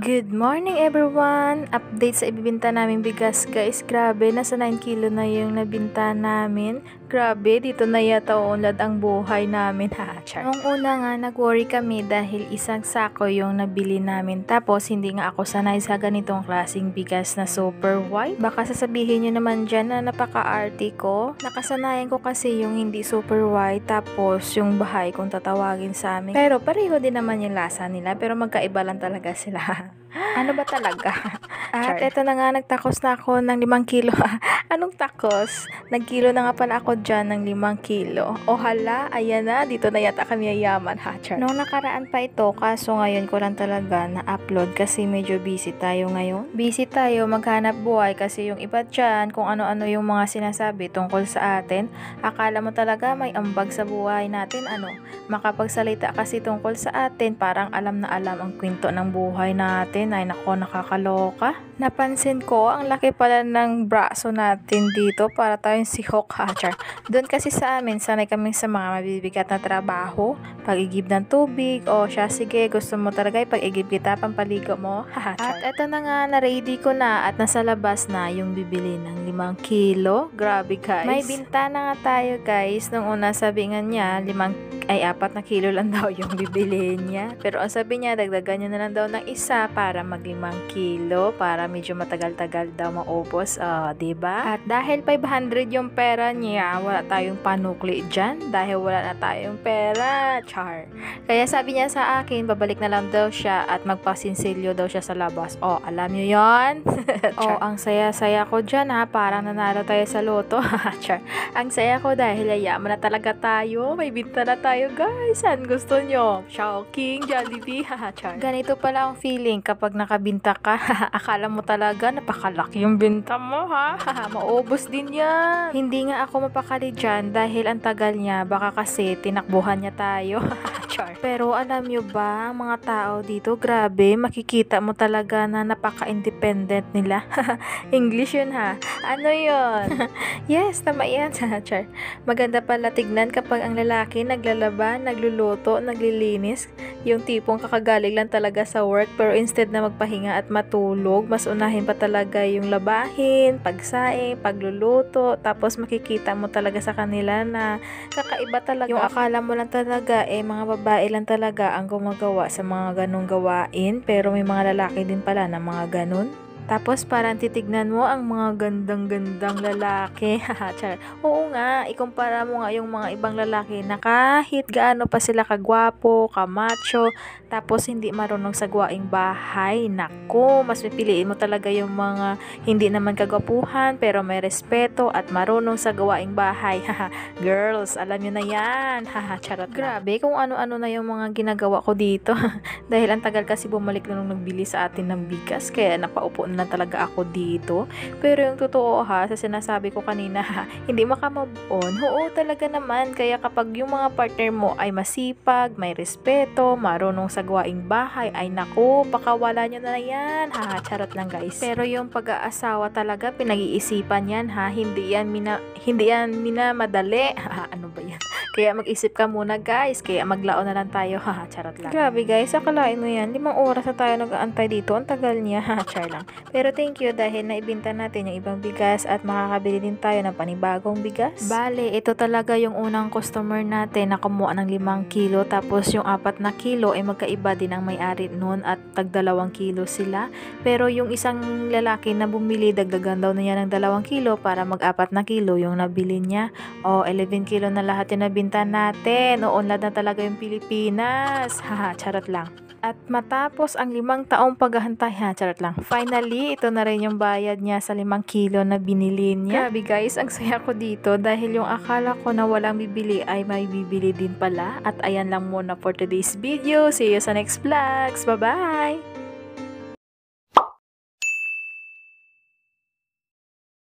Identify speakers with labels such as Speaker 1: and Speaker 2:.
Speaker 1: Good morning everyone! Update sa ibibinta naming bigas guys. Grabe, nasa 9 kilo na yung nabinta namin. Grabe, dito na yata uunlad ang buhay namin. Noong una nga, nag-worry kami dahil isang sako yung nabili namin. Tapos, hindi nga ako sanay sa ganitong klaseng bigas na super white. Baka sasabihin nyo naman dyan na napaka-arty ko. Nakasanayan ko kasi yung hindi super white. Tapos, yung bahay kung tatawagin sa amin. Pero pareho din naman yung lasa nila. Pero magkaiba lang talaga sila. Ano ba talaga? At eto na nga, nagtakos na ako ng 5 kilo. Anong takos? Nagkilo na nga pala ako dyan ng 5 kilo. O hala, ayan na, dito na yata kami yayaman, ha, char. Noong nakaraan pa ito, kaso ngayon ko lang talaga na-upload kasi medyo busy tayo ngayon. Busy tayo maghanap buhay kasi yung iba dyan, kung ano-ano yung mga sinasabi tungkol sa atin, akala mo talaga may ambag sa buhay natin, makapagsalita kasi tungkol sa atin, parang alam na alam ang kwento ng buhay natin. Ay nako, nakakaloka. Napansin ko, ang laki pala ng braso natin dito para tayong si Hawk Hatcher. Doon kasi sa amin, sanay kami sa mga mabibigat na trabaho, pag-igib ng tubig, o siya, sige, gusto mo talaga pag-igib kita, pampaligo mo, At eto na nga, na-ready ko na at nasa labas na yung bibili ng 5 kilo. Grabe guys. May binta na nga tayo guys. Nung una sabi nga niya, 4 na kilo lang daw yung bibilihin niya. Pero ang sabi niya, dagdagan niya na lang daw ng isa para mag 5 kilo, para medyo matagal-tagal daw maubos, diba? At dahil 500 yung pera niya, wala tayong panukli dyan dahil wala na tayong pera, char. Kaya sabi niya sa akin, babalik na lang daw siya at magpasinsilyo daw siya sa labas. Alam niyo yon? Ang saya-saya ko dyan ha, parang nanalo tayo sa loto, char. Ang saya ko dahil yayaman na talaga tayo, may binta na tayo guys. Saan gusto nyo? Shocking, Jollibee, char. Ganito pala ang feeling kapag nakabinta ka. Akala mo talaga napakalaki yung binta mo, ha? Maubos din yan. Hindi nga ako mapakali dyan dahil ang tagal niya, baka kasi tinakbuhan niya tayo. Char. Pero alam nyo ba, mga tao dito, grabe, makikita mo talaga na napaka-independent nila. English yun ha. Ano yun? Yes, tama yan. Char. Maganda pala tignan kapag ang lalaki naglalaban, nagluluto, naglilinis. Yung tipong kakagaling lang talaga sa work, pero instead na magpahinga at matulog, mas unahin pa talaga yung labahin, pagsaing, pagluluto. Tapos makikita mo talaga sa kanila na kakaiba talaga. Yung akala mo lang talaga, mga babae lang talaga ang gumagawa sa mga ganong gawain, pero may mga lalaki din pala na mga ganon. Tapos parang titignan mo ang mga gandang-gandang lalaki. Oo nga, ikumpara mo nga yung mga ibang lalaki na kahit gaano pa sila kagwapo, kamacho, tapos hindi marunong sa gawaing bahay. Naku, mas pipiliin mo talaga yung mga hindi naman kagwapuhan pero may respeto at marunong sa gawaing bahay. Girls, alam nyo na yan. Charot. Grabe kung ano-ano na yung mga ginagawa ko dito. Dahil ang tagal kasi bumalik na nung nagbili sa atin ng bigas, kaya napaupo na talaga ako dito. Pero yung totoo sa sinasabi ko kanina, hindi makamove on. Oo talaga naman, kaya kapag yung mga partner mo ay masipag, may respeto, marunong sa gawaing bahay, ay naku, pakawala nyo na yan. Charot lang guys. Pero yung pag-aasawa talaga, pinag-iisipan yan hindi yan minamadali. Ano ba yan? Kaya mag-isip ka muna guys, kaya maglaon na lang tayo, charot lang. Grabe guys, akalain mo yan, 5 oras na tayo nag-aantay dito, ang tagal niya, char lang. Pero thank you dahil naibinta natin yung ibang bigas at makakabili din tayo ng panibagong bigas. Bale, ito talaga yung unang customer natin na kumuha ng 5 kilo, tapos yung 4 na kilo ay magkaiba din ang may-ari nun at tag 2 kilo sila. Pero yung isang lalaki na bumili, dagdagan daw na niya ng 2 kilo para mag-4 na kilo yung nabili niya. 11 kilo na lahat yung nabinta natin. Unlad na talaga yung Pilipinas. Charot lang. At matapos ang 5 taong paghahantay, charot lang. Finally, ito na rin yung bayad niya sa 5 kilo na binili niya. Grabe guys, ang saya ko dito dahil yung akala ko na walang bibili ay may bibili din pala. At ayan lang muna for today's video. See you sa next vlogs. Bye-bye!